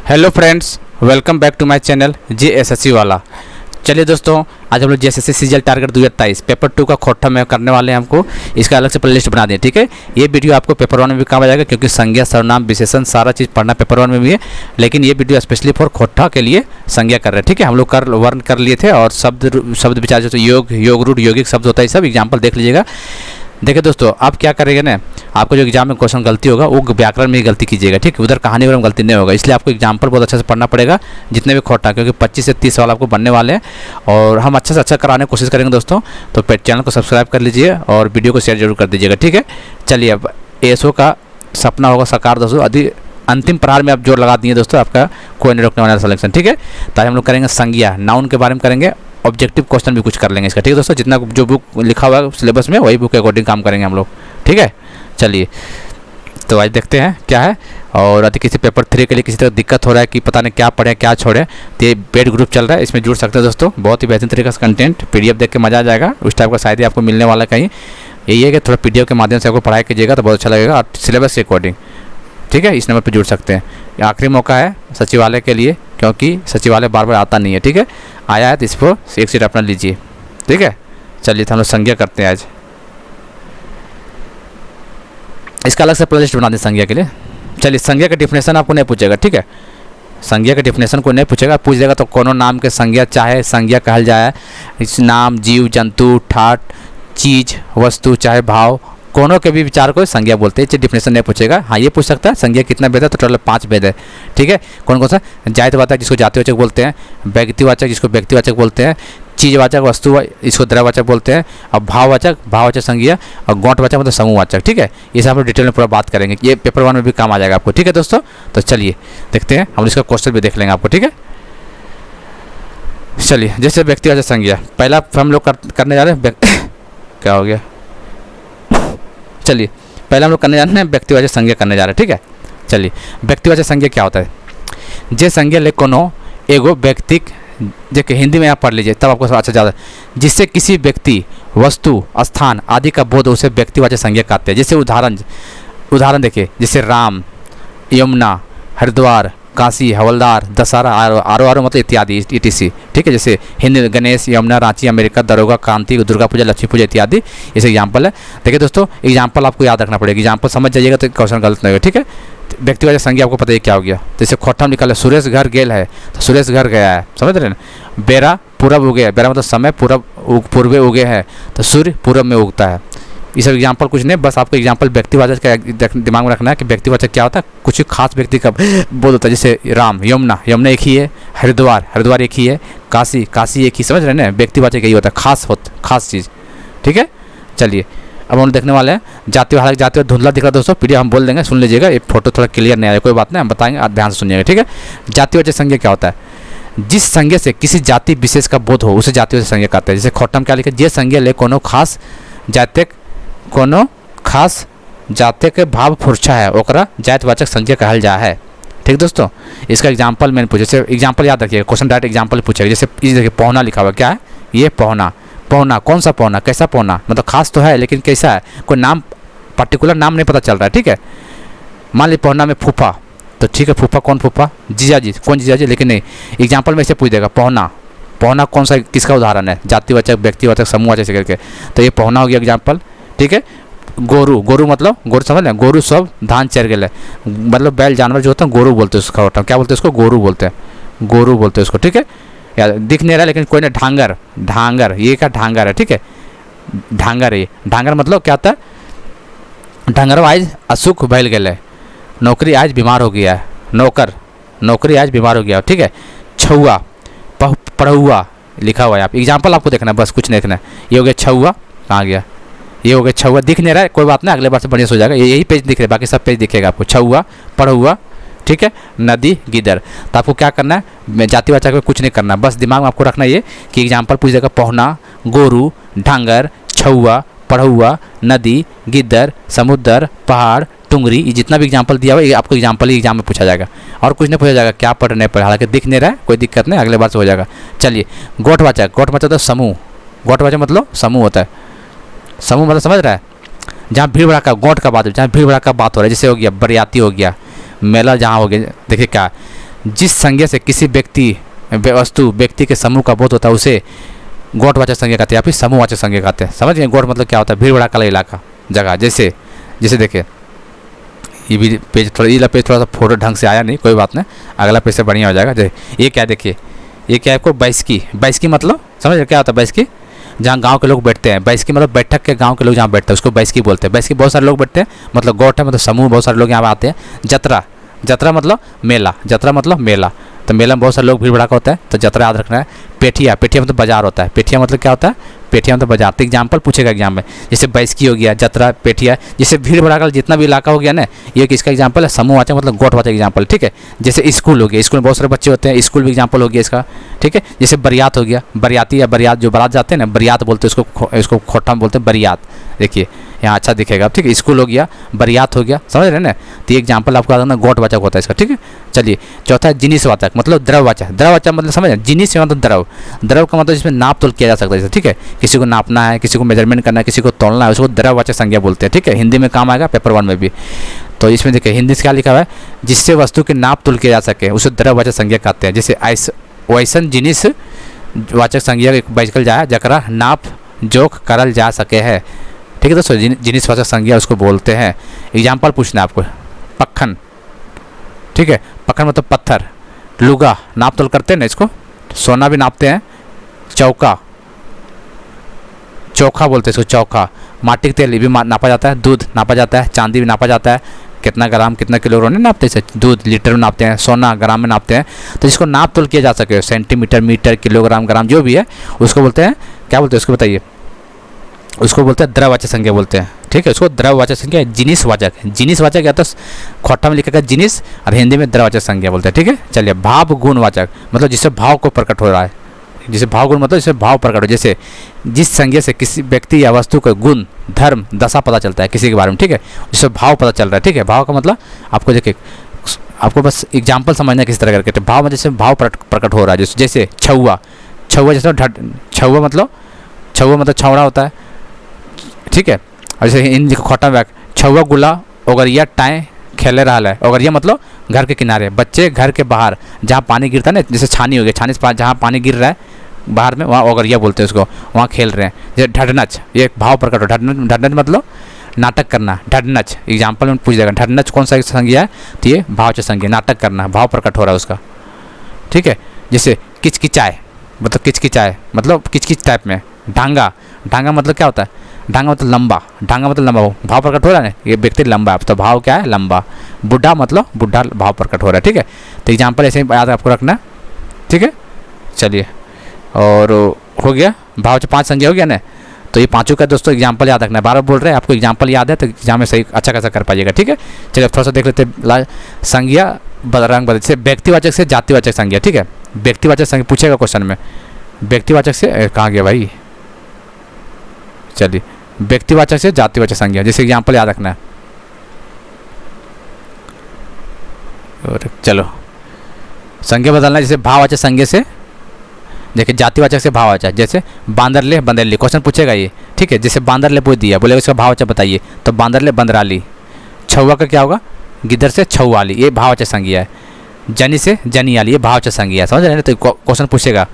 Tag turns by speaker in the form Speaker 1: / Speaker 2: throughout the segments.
Speaker 1: Hello friends, welcome back to my channel JSSC वाला। चलिए दोस्तों, आज हम लोग JSSC सीजीएल टारगेट 2023 पेपर 2 का खोटा में करने वाले हैं। हमको इसका अलग से प्लेलिस्ट बना दें, ठीक है। ये वीडियो आपको पेपर 1 में भी काम आ जाएगा, क्योंकि संज्ञा, सर्वनाम, विशेषण सारा चीज़ पढ़ना पेपर 1 में भी है। लेकिन ये वीडियो स्पेशली फॉर खोटा के लिए संज्ञा कर रहे हैं, ठीक है। हम लोग वर्ण कर लिए थे, और शब्द विचार जो योग, योग रूढ़, यौगिक शब्द होता है, सब एग्जाम्पल देख लीजिएगा। देखिए दोस्तों, आप क्या करेंगे ना, आपको जो एग्जाम में क्वेश्चन गलती होगा वो व्याकरण में ही गलती कीजिएगा, ठीक है। उधर कहानी वगैरह में गलती नहीं होगा, इसलिए आपको एग्जाम्पल बहुत अच्छे से पढ़ना पड़ेगा, जितने भी खोटा, क्योंकि 25 से 30 सवाल आपको बनने वाले हैं। और हम अच्छा से अच्छा कराने की कोशिश करेंगे दोस्तों। तो चैनल को सब्सक्राइब कर लीजिए और वीडियो को शेयर जरूर कर दीजिएगा, ठीक है। चलिए, अब ASO का सपना होगा साकार दोस्तों। अभी अंतिम प्रहार में आप जोर लगा दिए दोस्तों, आपका कोई नहीं रोकने वाला सिलेक्शन, ठीक है। तो आज हम लोग करेंगे संज्ञा, नाउन के बारे में करेंगे, ऑब्जेक्टिव क्वेश्चन भी कुछ कर लेंगे इसका, ठीक है दोस्तों। जितना जो बुक लिखा हुआ है सिलेबस में, वही बुक के अकॉर्डिंग काम करेंगे हम लोग, ठीक है। चलिए, तो आज देखते हैं क्या है। और यदि किसी पेपर 3 के लिए किसी तरह दिक्कत हो रहा है कि पता नहीं क्या पढ़ें क्या छोड़ें, तो ये पेड ग्रुप चल रहा है, इसमें जुड़ सकते हैं दोस्तों। बहुत ही बेहतरीन तरीके से कंटेंट PDF देख के मज़ा आ जाएगा। उस टाइप का शायद ही आपको मिलने वाला कहीं। यही है कि थोड़ा PDF के माध्यम से आपको पढ़ाई कीजिएगा तो बहुत अच्छा लगेगा, और सिलेबस के अकॉर्डिंग, ठीक है। इस नंबर पर जुड़ सकते हैं। ये आखिरी मौका है सचिवालय के लिए, क्योंकि सचिवालय बार बार आता नहीं है, ठीक है। आया है तो इसको एक सीट अपना लीजिए, ठीक है। चलिए, तो हम लोग संज्ञा करते हैं आज। इसका अलग से प्लेलिस्ट बना दें संज्ञा के लिए। चलिए, संज्ञा का डिफिनेशन आपको नहीं पूछेगा, ठीक है। संज्ञा के डिफिनेशन को नहीं पूछेगा, पूछ देगा तो कोनो नाम के संज्ञा चाहे संज्ञा कहल जाए, इस नाम, जीव, जंतु, ठाट, चीज, वस्तु चाहे भाव, कोनो के भी विचार को संज्ञा बोलते हैं। डिफिनेशन नहीं पूछेगा। हाँ, ये पूछ सकता है संज्ञा कितना भेद है, तो टोटल 5 भेद है, ठीक है। कौन कौन सा? जातिवाचक जिसको जातिवाचक बोलते हैं, व्यक्तिवाचक जिसको व्यक्तिवाचक बोलते हैं, चीजवाचक वस्तु इसको द्रव्यवाचक बोलते हैं, और भाववाचक संज्ञा, और गौठवाचक मतलब समूहवाचक, ठीक है। ये सब हम लोग डिटेल में पूरा बात करेंगे, ये पेपर 1 में भी काम आ जाएगा आपको, ठीक है दोस्तों। तो चलिए देखते हैं, हम इसका क्वेश्चन भी देख लेंगे आपको, ठीक है। चलिए, जैसे व्यक्तिवाचक संज्ञा पहला हम लोग करने जा रहे हैं। क्या हो गया? चलिए, पहले हम लोग करने जा रहे हैं व्यक्तिवाचक संज्ञा करने जा रहे हैं, ठीक है। चलिए, व्यक्तिवाचक संज्ञा क्या होता है? जे संज्ञा ले कोनो एगो व्यक्ति, देखिए हिंदी में आप पढ़ लीजिए तब आपको अच्छा ज़्यादा, जिससे किसी व्यक्ति, वस्तु, स्थान आदि का बोध, उसे व्यक्तिवाचक संज्ञा कहते हैं। जैसे उदाहरण देखिए, जैसे राम, यमुना, हरिद्वार, काशी, हवलदार, दशहरा, आरो मतलब इत्यादि ETC, ठीक है। जैसे हिंदी गणेश, यमुना, रांची, अमेरिका, दरोगा, क्रांति, दुर्गा पूजा, लक्ष्मी पूजा इत्यादि, इसे एग्जाम्पल है। देखिए दोस्तों, एग्जाम्पल आपको याद रखना पड़ेगा, एग्जाम्पल समझ जाइएगा तो क्वेश्चन गलत नहीं होगा, ठीक है। व्यक्तिवाचक संज्ञा आपको पता है क्या हो गया। जैसे खोटा में निकाला, सुरेश घर गेल है, तो सुरेश घर गया है, समझ रहे हैं। बेरा पूरब उगे है, बेरा मतलब समय, पूर्वे उगे है, तो सूर्य पूरब में उगता है। ये सब एग्जाम्पल कुछ नहीं, बस आपको एग्जाम्पल व्यक्तिवाचक का दिमाग में रखना है कि व्यक्तिवाचक क्या होता है, कुछ खास व्यक्ति का बोध होता है। जैसे राम, यमुना एक ही है, हरिद्वार एक ही है, काशी एक ही, समझ रहे हैं ना। व्यक्तिवाचक यही होता है, खास चीज़, ठीक है। चलिए, अब हम देखने वाले हैं जातिवाचक धुंधला दिख रहा है दोस्तों, PDF हम बोल देंगे, सुन लीजिएगा। ये फोटो थोड़ा क्लियर नहीं आया, कोई बात नहीं, हम बताएंगे, आप ध्यान से सुनिएगा, ठीक है। जातिवाचक संज्ञा क्या होता है? जिस संज्ञा से किसी जाति विशेष का बोध हो, उसे जातिवाचक संज्ञा कहते हैं। जैसे खोटा में क्या लिखा, जे संज्ञा ले कोनो खास जाति के भाव फुर्छा है, ओकरा जातिवाचक संज्ञा कहल जा है, ठीक दोस्तों। इसका एग्जाम्पल मैंने पूछा, जैसे एग्जाम्पल याद रखिएगा, क्वेश्चन डायरेक्ट एग्जाम्पल पूछेगा। जैसे देखिए, पौना लिखा हुआ, क्या है ये? पौना कौन सा पौना, कैसा पौना, मतलब खास तो है लेकिन कैसा है, कोई नाम पर्टिकुलर नाम नहीं पता चल रहा है, ठीक है। मान लीजिए पौना में फूफा, तो ठीक है, फूफा कौन फूफा? जीजाजी, कौन जीजाजी, लेकिन नहीं, एग्जाम्पल में इसे पूछ देगा पौना कौन सा, किसका उदाहरण है? जातिवाचक, व्यक्तिवाचक, समूहवाचक करके, तो ये पौना हो गया एग्जाम्पल, ठीक है। गोरू मतलब गोरू, समझ लें, गोरू सब धान चर गए, मतलब बैल जानवर जो होता है गोरू बोलते हैं उसका, क्या बोलते हैं उसको? गोरू बोलते हैं उसको, ठीक है। यार दिख नहीं रहा लेकिन कोई ना, ढांगर, ये क्या ढांगर है, ठीक है। ढांगर है, ढांगर मतलब क्या होता है? ढांगर आज असुख भैल गए, नौकरी आज बीमार हो गया है, नौकरी आज बीमार हो गया, ठीक है। छुआ, पढ़ुआ लिखा हुआ है, आप एग्जाम्पल आपको देखना है, बस कुछ नहीं देखना है। ये हो गया छुआ, कहाँ गया? ये हो गया छुआ, दिख नहीं रहा है, कोई बात नहीं, अगले बार से बढ़िया से हो जाएगा। यही पेज दिख रहा है, बाकी सब पेज दिखेगा आपको। छुआ, पढ़ुआ, ठीक है। नदी, गिदर, तो आपको क्या करना है, जातिवाचक में कुछ नहीं करना, बस दिमाग में आपको रखना ये कि एग्जाम्पल पूछ देगा, पहुना, गोरू, ढांगर, छुआ, पढ़ुआ, नदी, गिद्दर, समुद्र, पहाड़, टुंगरी, ये जितना भी एग्जाम्पल दिया हुआ है, ये आपको एग्जाम्पल ही एग्जाम में पूछा जाएगा, और कुछ नहीं पूछा जाएगा। क्या पढ़ नहीं पढ़े, हालांकि दिख नहीं रहा है, कोई दिक्कत नहीं, अगले बार से हो जाएगा। चलिए, गौठवाचक तो समूह, गौठवाचक मतलब समूह होता है, समूह मतलब समझ रहा है, जहाँ भीड़ भड़का गौठ का बात हो, जहाँ भीड़ भड़का बात हो रहा है। जैसे हो गया बरियाती, हो गया मेला, जहाँ हो गया, देखिए क्या जिस संज्ञा से किसी व्यक्ति वस्तु व्यक्ति के समूह का बोध होता है उसे गोठवाचक संज्ञा कहते हैं या फिर समूहवाचक संज्ञा कहते हैं। समझ गए? गोठ मतलब क्या होता है? भीड़ भड़ाका वाला इलाका, जगह। जैसे जैसे देखिए ये भी पेज थोड़ा सा फोटो ढंग से आया नहीं, कोई बात नहीं, अगला पेज से बढ़िया हो जाएगा। ये क्या देखिए, ये क्या है आपको? बैसकी। बैसकी मतलब समझ रहे क्या होता है? बैसकी जहाँ गांव के लोग बैठते हैं। बैसकी मतलब बैठक के गांव के लोग जहाँ बैठते हैं उसको बैसकी बोलते हैं। बैसकी बहुत सारे लोग बैठते हैं, मतलब गोठ है, मतलब समूह, बहुत सारे लोग यहाँ आते हैं। जतरा, जतरा मतलब मेला, जतरा मतलब मेला, तो मेला में बहुत सारे लोग भीड़ भड़ाका होता है, तो जतरा याद रखना है। पेठिया, पेठिया मतलब बाजार होता है। पेठिया मतलब क्या होता है? पेठिया मतलब बाजार। तो एग्जाम्पल पूछेगा एग्जाम में, जैसे बैसकी हो गया, जतरा, पेठिया, जैसे भीड़ भड़ाका जितना भी इलाका हो गया ना, ये किसका एग्जाम्पल है? समूहवाचक मतलब गोठवाचक एग्जाम्पल। ठीक है, जैसे स्कूल हो गया, स्कूल में बहुत सारे बच्चे होते हैं, स्कूल भी एग्जाम्पल हो गया इसका। ठीक है, जैसे बरियात हो गया, बरियाती या बरियात, जो बारात जाते हैं ना, बरियात बोलते हैं उसको, इसको खोटा में बोलते हैं बरियात। देखिए यहाँ अच्छा दिखेगा। ठीक है, स्कूल हो गया, बरियात हो गया, समझ रहे हैं ना? तो ये एग्जाम्पल आपको आता है, गोठवाचक होता है इसका। ठीक है, चलिए चौथा है जिनिसवाचक, मतलब द्रववाचक। द्रववाचक मतलब समझ रहे हैं? जिनिस मतलब द्रव, द्रव का मतलब जिसमें नाप तोल किया जा सकता है। ठीक है, किसी को नापना है, किसी को मेजरमेंट करना है, किसी को तोलना है, उसको द्रववाचक संज्ञा बोलते हैं। ठीक है, हिंदी में काम आएगा, पेपर 1 में भी। तो इसमें देखिए हिंदी से क्या लिखा हुआ है? जिससे वस्तु के नाप तोल किया जा सके उसे द्रववाचक संज्ञा कहते हैं। जैसे वैसन जिनिस वाचक संज्ञा बैचकल जाए जकरा नाप जोख करल जा सके है। ठीक है दोस्तों, जिनिस वाचक संज्ञा उसको बोलते हैं। एग्जाम्पल पूछना है आपको, पक्खन। ठीक है, पक्खन मतलब पत्थर। लुगा नाप तोल करते हैं ना, इसको सोना भी नापते हैं। चौका, चौखा बोलते हैं इसको, चौखा। माटी का तेल ये भी नापा जाता है। दूध नापा जाता है। चांदी भी नापा जाता है, कितना ग्राम कितना किलोग्राम नहीं नापते हैं। दूध लीटर में नापते हैं, सोना ग्राम में नापते हैं। तो जिसको नाप तोल किया जा सके, सेंटीमीटर, मीटर, किलोग्राम, ग्राम जो भी है, उसको बोलते हैं, क्या बोलते हैं उसको बताइए? उसको बोलते हैं द्रववाचक संज्ञा बोलते हैं। ठीक है, उसको द्रववाचक संज्ञा जिनिसवाचक, जिनिसवाचक या तो खोटा में लिखेगा जिनिस, और हिंदी में द्रववाचक संज्ञा बोलते हैं। ठीक है, चलिए भाव गुणवाचक मतलब जिससे भाव को प्रकट हो रहा है। जिसे भाव गुण मतलब जिससे भाव प्रकट हो, जैसे जिस संज्ञा से किसी व्यक्ति या वस्तु का गुण, धर्म, दशा पता चलता है किसी के बारे में। ठीक है, जिससे भाव पता चल रहा है। ठीक है, भाव का मतलब आपको देखिए, आपको बस एग्जाम्पल समझना किस तरह करके। तो भाव में जैसे भाव प्रकट हो रहा है, जैसे छुआ, छुआ जैसे छुआ मतलब छौड़ा होता है। ठीक है, और जैसे इन खोटा व्याक छुआ गुला ओगरिया टाए खेले रहा है। ओगरिया मतलब घर के किनारे, बच्चे घर के बाहर जहाँ पानी गिरता है ना, जैसे छानी हो गया, छानी से जहाँ पानी गिर रहा है बाहर में, वहाँ ओगरिया बोलते हैं उसको, वहाँ खेल रहे हैं। जैसे ढडनच, ये भाव प्रकट हो। ढडनच मतलब नाटक करना। ढडनच एग्जाम्पल में पूछ जाएगा, ढडनच कौन सा संज्ञा है? तो ये भाववाचक संज्ञा, नाटक करना, भाव प्रकट हो रहा है उसका। ठीक है, जैसे किचकिचाए मतलब किचकिचाए मतलब किचकिच टाइप में। ढांगा, ढांगा मतलब क्या होता है? ढांगा मतलब लंबा, ढांगा मतलब लंबा, भाव प्रकट हो रहा है ना, ये व्यक्ति लंबा है, तो भाव क्या है? लंबा। बुढ़ा मतलब बुढ़ा, भाव प्रकट हो रहा है। ठीक है, तो एग्जाम्पल ऐसे ही याद आपको रखना। ठीक है, चलिए, और हो गया भाववाचक 5 संज्ञा हो गया ना। तो ये पांचों का दोस्तों एग्जाम्पल याद रखना है। 12 बोल रहे हैं, आपको एग्जाम्पल याद है तो एग्जाम में सही अच्छा खासा कर पाइएगा। ठीक है, चलिए थोड़ा सा देख लेते हैं संज्ञा रंग बदल, जैसे व्यक्तिवाचक से जातिवाचक संज्ञा। ठीक है, व्यक्तिवाचक संज्ञा पूछेगा क्वेश्चन में, व्यक्तिवाचक से कहाँ गया भाई? चलिए, व्यक्तिवाचक से जातिवाचक संज्ञा, जैसे एग्जाम्पल याद रखना है। और चलो संज्ञा बदलना, जैसे भाववाचक संज्ञा से देखिए जातिवाचक से भाववाचक, जैसे बांदरले बंदरली, क्वेश्चन पूछेगा ये। ठीक है, जैसे बांदरले पूछ दिया, बोलेगा इसका भाववाचक बताइए, तो बांदरले बंदराली। छुआ का क्या होगा? गिद्धर से छुआली, ये भाववाचक संज्ञा है। जनी से जनियाली, ये भाववाचक संज्ञा है। समझ रहे हैं? तो क्वेश्चन पूछेगा,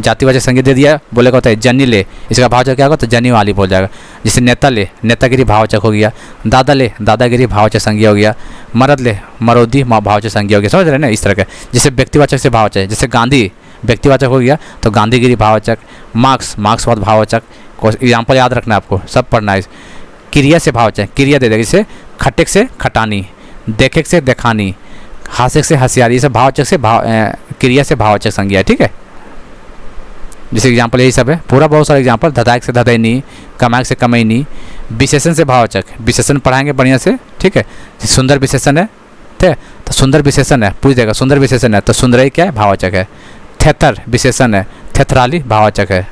Speaker 1: जातिवाचक संज्ञा दे दिया, बोलेगा होता है जनी ले, इसका भाववाचक क्या होगा? तो जनी वाली बोल जाएगा। जैसे नेता ले, नेतागिरी भाववाचक हो गया। दादा ले, दादागिरी भाववाचक संज्ञा हो गया। मरद ले, मरोदी भाववाचक संज्ञा हो गया। समझ रहे हैं ना? इस तरह का। जैसे व्यक्तिवाचक से भाववाचक, जैसे गांधी व्यक्तिवाचक हो गया, तो गांधीगिरी भाववाचक। मार्क्स, मार्क्सवाद भाववाचक। एग्जाम्पल याद रखना है आपको, सब पढ़ना है। क्रिया से भाववाचक, क्रिया दे देगा, जैसे खटेक से खटानी, देखेक से देखानी, हास्यक से हसियारी, ये सब भाववाचक से क्रिया से भाववाचक संज्ञा है। ठीक है, जैसे एग्जाम्पल यही सब है, पूरा बहुत सारे एग्जाम्पल। धधायक से धदैनी, कमायक से कमैनी। विशेषण से भाववाचक, विशेषण पढ़ाएंगे बढ़िया से। ठीक है, सुंदर विशेषण है, ठीक है, तो सुंदर विशेषण है, पूछ देगा सुंदर विशेषण है, तो सुंदरई क्या है? भाववाचक है। थेथर विशेषण है, थेथराली भाववाचक है।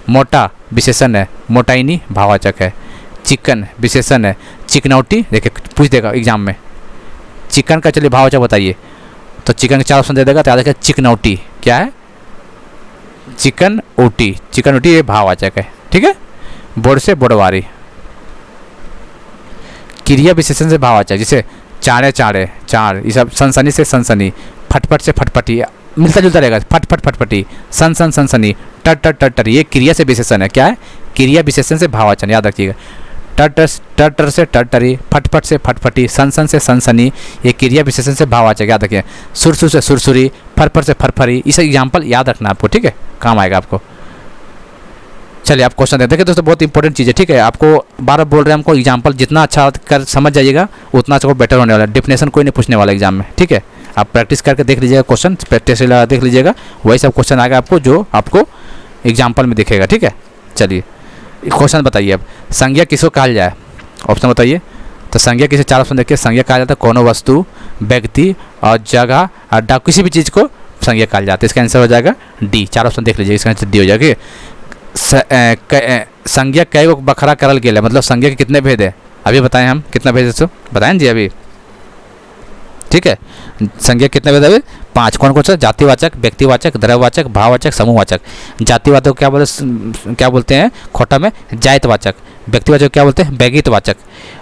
Speaker 1: मोटा विशेषण है, मोटाइनी भाववाचक है। चिकन विशेषण है, चिकनौटी, देखिए पूछ देगा एग्जाम में, चिकन का चलिए भाववाचक बताइए, तो चिकन के 4 ऑप्शन दे देगा, तो याद रखिए चिकनौटी क्या है? चिकन ओटी, चिकन ओटी ये भाववाचक है। ठीक है, बोर्ड से बोड़वारी। क्रिया विशेषण से भाववाचक, जैसे चाड़े चाड़े, चाड़, ये सब। सनसनी से सनसनी, फटफट से फटफटी, मिलता जुलता रहेगा, फटफट फटफटी, सन सन सनसनी, टर टर टर टर, ये क्रिया से विशेषण है। क्या है? क्रिया विशेषण से भाववाचन, याद रखिएगा। टर टर से टरटरी, फटफट से फटफटी, सन सन से सनसनी, ये क्रिया विशेषण से भाववाचक, याद रखिए। सुरसुर से सुरसुरी, फरफर से फरफरी, इसे एग्जाम्पल याद रखना आपको, ठीक है, काम आएगा आपको। चलिए आप क्वेश्चन देखिए दोस्तों, बहुत इंपॉर्टेंट चीज़ है, ठीक है। आपको बार बोल रहे हैं हमको, एग्जाम्पल जितना अच्छा कर समझ जाइएगा उतना अच्छा बेटर होने वाला है। डेफिनेशन कोई नहीं पूछने वाला एग्जाम में, ठीक है। आप प्रैक्टिस करके देख लीजिएगा, क्वेश्चन प्रैक्टिस देख लीजिएगा, वही सब क्वेश्चन आएगा आपको जो आपको एग्जाम्पल में दिखेगा, ठीक है। चलिए क्वेश्चन बताइए अब, संज्ञा किसको कहा जाए? ऑप्शन बताइए। तो संज्ञा किसे, 4 ऑप्शन देखिए। संज्ञा कहा जाता है कोनो वस्तु, व्यक्ति और जगह, अड्डा, किसी भी चीज़ को संज्ञा कहा जाता है। इसका आंसर हो जाएगा डी। 4 ऑप्शन देख लीजिए, इसका आंसर डी हो जाएगा। संज्ञा कई बखरा करल गेल है, मतलब संज्ञा के कितने भेद है अभी बताएं हम, कितना भेद है तो बताएं जी अभी, ठीक है। संज्ञा कितने भेद है? 5। कौन कौन सा? जातिवाचक, व्यक्तिवाचक, द्रव्यवाचक, भाववाचक, समूहवाचक। जातिवाचक क्या बोलते हैं खोटा में? जायतवाचक। व्यक्तिवाचक क्या बोलते हैं? व्यगितवाचक।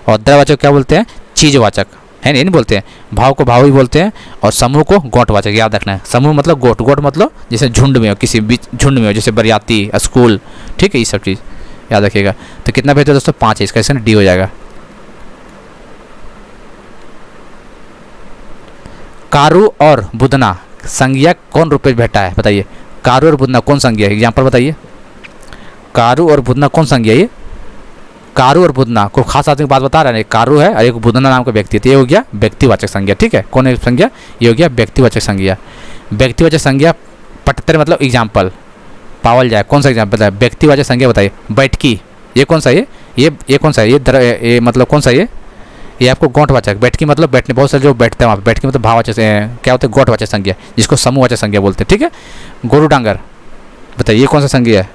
Speaker 1: और द्रव्यवाचक क्या बोलते हैं? चीजवाचक, है नहीं बोलते हैं। भाव को भाव ही बोलते हैं, और समूह को गोटवाचक, याद रखना है। समूह मतलब गोट, गोट मतलब जैसे झुंड में हो, किसी बीच झुंड में हो, जैसे बरियाती, स्कूल, ठीक है, ये सब चीज़ याद रखिएगा। तो कितना भेद है दोस्तों? 5 है, इसका आंसर डी हो जाएगा। कारू और बुदना संज्ञा कौन रूप में बैठा है? बताइए। कारू और बुदना कौन संज्ञा है? एग्जाम्पल बताइए। कारू और बुदना कौन संज्ञा है? ये कारू और बुदना को खास आदमी की बात बता रहे हैं। कारू है और एक बुदना नाम का व्यक्ति, तो ये हो गया व्यक्तिवाचक संज्ञा, ठीक है। कौन है संज्ञा? ये हो गया व्यक्तिवाचक संज्ञा। व्यक्तिवाचक संज्ञा 75 मतलब एग्जाम्पल पावल जाए, कौन सा एग्जाम्पल है? व्यक्तिवाचक संज्ञा बताइए। बैठकी, ये कौन सा है? ये कौन सा है? ये मतलब कौन सा है? ये आपको गोटवाचक। बैठकी मतलब बैठने, बहुत सारे जो बैठते हैं वहाँ पे। बैठकी मतलब भाववाचक क्या होता है? गोटवाचक संज्ञा, जिसको समूहवाचक संज्ञा बोलते हैं, ठीक है। गोरु डांगर बताइए, ये कौन सा संज्ञा है?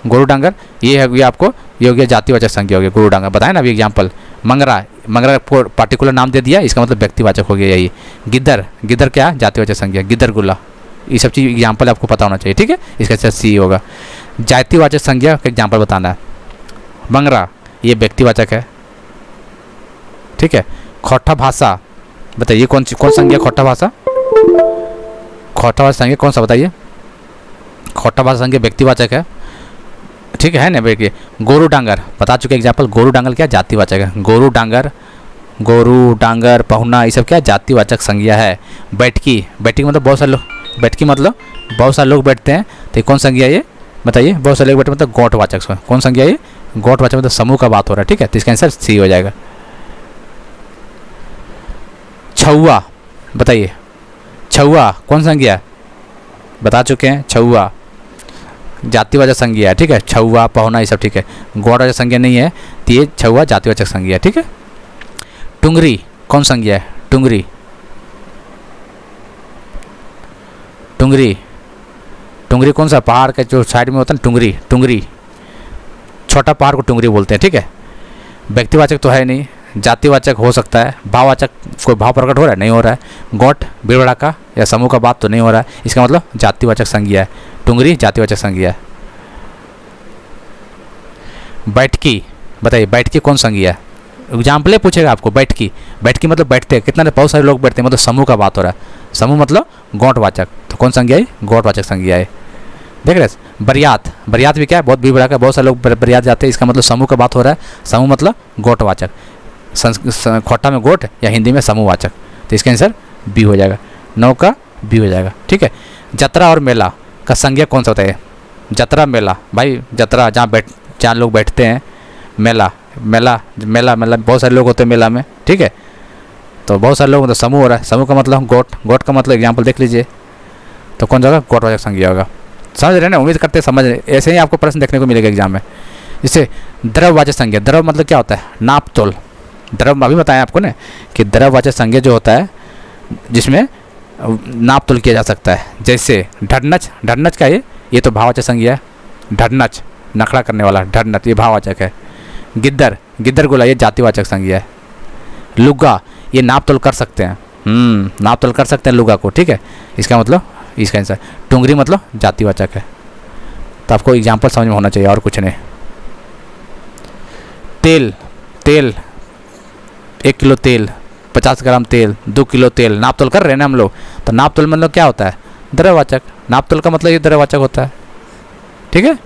Speaker 1: गोरु डांगर ये है, ये आपको ये हो गया जातिवाचक संज्ञा हो गया, गोरु डांगर बताए ना अभी एग्जाम्पल। मंगरा, मंगरा को पार्टिकुलर नाम दे दिया, इसका मतलब व्यक्तिवाचक हो गया यही। गिद्दर, गिद्दर क्या? जातिवाचक संज्ञा। गिद्दर गुल्ला, ये सब चीज़ एग्जाम्पल आपको पता होना चाहिए, ठीक है। इसका आंसर सी होगा। जातिवाचक संज्ञा का एग्जाम्पल बताना है। मंगरा ये व्यक्तिवाचक है, ठीक है। खोटा भाषा बताइए, कौन संज्ञा? खोटा भाषा, खोटा भाषा संज्ञा कौन सा बताइए? खोटा भाषा संज्ञा व्यक्तिवाचक है, ठीक है ना। देखिए गोरु डांगर बता चुके एग्जाम्पल। गोरु डांगर क्या? जातिवाचक है। गोरु डांगर पहुना, ये सब क्या? जातिवाचक संज्ञा है। बैठकी, बैठकी मतलब बहुत सारे लोग, बैठकी मतलब बहुत सारे लोग बैठते हैं, तो ये कौन संज्ञा है? ये बताइए। बहुत सारे लोग बैठते मतलब गोटवाचक, कौन संज्ञा है? ये गोटवाचक मतलब समूह का बात हो रहा है, ठीक है। तो इसका आंसर सी हो जाएगा। छुआ बताइए। छुआ कौन संज्ञा? बता चुके हैं, छुआ जातिवाचक संज्ञा है, ठीक है। छुआ पहुना ये सब, ठीक है। गौड़वाचक संज्ञा नहीं है, तो ये छुआ जातिवाचक संज्ञा है, ठीक है। टुंगरी कौन संज्ञा है? टुंगरी, टुंगरी, टुंगरी कौन सा? पहाड़ के जो साइड में होता है ना, टुंगरी, टुंगरी, छोटा पहाड़ को टुंगरी बोलते हैं, ठीक है। व्यक्तिवाचक तो है नहीं, जातिवाचक हो सकता है। भाववाचक कोई भाव प्रकट हो रहा है? नहीं हो रहा है। गोट बिड़बड़ा का या समूह का बात तो नहीं हो रहा है, इसका मतलब जातिवाचक संज्ञा है। टुंगरी जातिवाचक संज्ञा है। बैठकी बताइए, बैठकी कौन संज्ञा है? एग्जाम्पल पूछेगा आपको। बैठकी, बैठकी मतलब बैठते हैं, कितना बहुत सारे लोग बैठते हैं, मतलब समूह का बात हो रहा है। समूह मतलब गोटवाचक, तो कौन संज्ञा है? गोटवाचक संज्ञा है, देख रहे। बरियात, बरियात भी क्या है? बहुत भीड़ भड़का, बहुत सारे लोग बरियात जाते हैं, इसका मतलब समूह का बात हो रहा है। समूह मतलब गोटवाचक, खोटा में गोट या हिंदी में समूहवाचक, तो इसका आंसर बी हो जाएगा। 9 का बी हो जाएगा, ठीक है। जतरा और मेला का संज्ञा कौन सा होता है? जतरा मेला, भाई जतरा जहाँ लोग बैठते हैं। मेला, मेला मेला मतलब बहुत सारे लोग होते हैं मेला में, ठीक है। तो बहुत सारे लोग मतलब समूह हो रहा है। समूह का मतलब गोट, गोट का मतलब एग्जाम्पल देख लीजिए, तो कौन जगह गोटवाचक संज्ञा होगा। समझ रहे हैं ना? उम्मीद करते हैं समझ रहे। ऐसे ही आपको प्रश्न देखने को मिलेगा एग्जाम में। जैसे द्रव्यवाचक संज्ञा, द्रव्य मतलब क्या होता है? नाप तोल। द्रव्य अभी बताया आपको ना कि द्रव्यवाचक संज्ञा जो होता है जिसमें नाप तोल किया जा सकता है। जैसे ढड़नच, ढड़नच का ये तो भाववाचक संज्ञा है। ढड़नच नखड़ा करने वाला, ढड़नच ये भाववाचक है। गिद्दर, गिद्दर गोला ये जातिवाचक संज्ञा है। लुग्गा ये नाप तोल कर सकते हैं, नाप तोल कर सकते हैं लुग्गा को, ठीक है। इसका मतलब इसका आंसर। टुंगरी मतलब जातिवाचक है। तो आपको एग्जाम्पल समझ में होना चाहिए और कुछ नहीं। तेल, तेल 1 किलो तेल 50 ग्राम तेल, 2 किलो तेल, नाप तोल कर रहे हैं ना हम लोग। तो नाप तोल मतलब क्या होता है? द्रव्यवाचक। नाप तोल का मतलब ये द्रव्यवाचक होता है, ठीक है।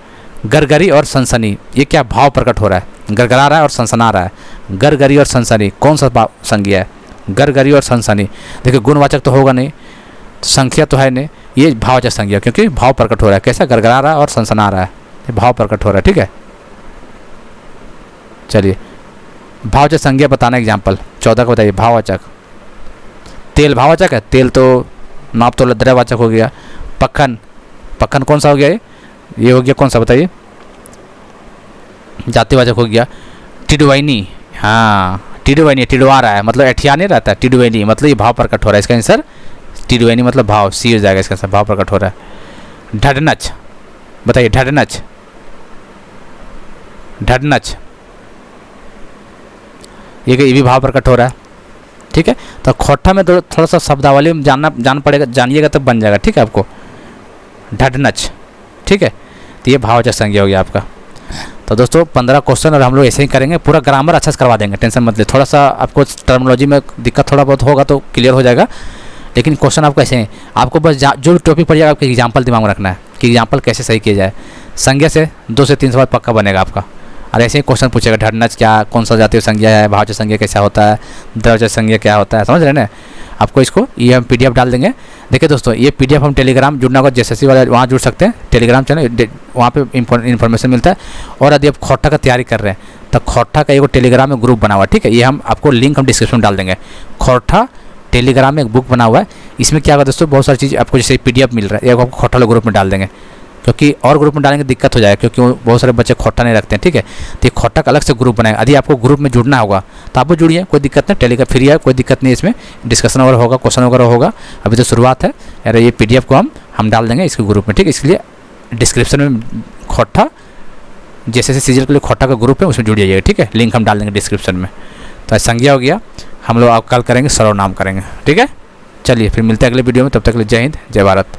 Speaker 1: गरगरी और सनसनी, ये क्या भाव प्रकट हो रहा है? गरगरा रहा है और सनसना रहा है। गरगरी और सनसनी कौन सा भाव संज्ञा है? गरगरी और सनसनी। देखिए गुणवाचक तो होगा नहीं, संख्या तो है नहीं, ये भाववाचक संज्ञा, क्योंकि भाव प्रकट हो रहा है। कैसा? गरगरा रहा है और सनसना रहा है, ये भाव प्रकट हो रहा है, ठीक है। चलिए भाववाचक संज्ञा बताना एग्जाम्पल 14 का बताइए। भाववाचक, तेल भाववाचक है, तेल तो नाप तोल द्रव्यवाचक हो गया। पक्खन, पक्खन कौन सा हो गया? ये हो गया कौन सा बताइए? जातिवाचक हो गया। टिडवैनी, हाँ टिडवैनी, टिडवा रहा है मतलब एठिया नहीं रहता है, टिडवैनी मतलब ये भाव प्रकट हो रहा है। इसका आंसर टिडवैनी मतलब भाव, सी हो जाएगा इसका आंसर, भाव प्रकट हो रहा है। ढडनच बताइए, ढडनच, ढडनच ये भी भाव प्रकट हो रहा है, ठीक है। तो खोटा में थोड़ा सा शब्दावली में जान पड़ेगा, जानिएगा तब बन जाएगा, ठीक है आपको। ढडनच, ठीक है। तो ये भाववाचक संज्ञा हो गया आपका। तो दोस्तों 15 क्वेश्चन और हम लोग ऐसे ही करेंगे, पूरा ग्रामर अच्छा से करवा देंगे, टेंशन मत ले। थोड़ा सा आपको टर्मिनोलॉजी में दिक्कत थोड़ा बहुत होगा तो क्लियर हो जाएगा, लेकिन क्वेश्चन आपको ऐसे हैं। आपको बस जो भी टॉपिक पड़ जाएगा आपको एग्जाम्पल दिमाग में रखना है कि एग्जाम्पल कैसे सही किया जाए। संज्ञा से 2 से 3 सवाल पक्का बनेगा आपका, और ऐसे ही क्वेश्चन पूछेगा। ढडनच क्या, कौन सा जातीय संज्ञा है, भाववाचक संज्ञा कैसा होता है, द्रव्यवाचक संज्ञा क्या होता है, समझ रहे हैं। आपको इसको ये हम PDF डाल देंगे। देखिए दोस्तों ये PDF हम टेलीग्राम जुड़ना होगा, JSSC वाले वहाँ जुड़ सकते हैं, टेलीग्राम चैनल, वहाँ पे इन्फॉर्मेशन मिलता है। और यदि आप खोटा का तैयारी कर रहे हैं तो खोटा का एक टेलीग्राम में ग्रुप बना हुआ है, ठीक है। ये हम आपको लिंक हम डिस्क्रिप्शन में डाल देंगे। खोटा टेलीग्राम में एक बुक बना हुआ है, इसमें क्या होगा दोस्तों, बहुत सारी चीज़ आपको जैसे PDF मिल रहा है, ये आपको खोटा वाले ग्रुप में डाल देंगे, क्योंकि और ग्रुप में डालेंगे दिक्कत हो जाएगा, क्योंकि बहुत सारे बच्चे खोटा नहीं रखते हैं, ठीक है। तो ये खोटा का अलग से ग्रुप बनाएगा। यदि आपको ग्रुप में जुड़ना होगा तो आप जुड़िए, कोई दिक्कत नहीं, टेलीग्राम फ्री है, कोई दिक्कत नहीं, इसमें डिस्कशन वगैरह होगा, क्वेश्चन वगैरह होगा। अभी तो शुरुआत है यार, ये PDF को हम डाल देंगे इसके ग्रुप में, ठीक है। इसलिए डिस्क्रिप्शन में खोटा JSSC सीजल के लिए खोटा का ग्रुप है, उसमें जुड़ जाइएगा, ठीक है। लिंक हम डाल देंगे डिस्क्रिप्शन में। तो संज्ञा हो गया, हम लोग कल करेंगे सर्वनाम करेंगे, ठीक है। चलिए फिर मिलते हैं अगले वीडियो में, तब तक के लिए जय हिंद, जय भारत।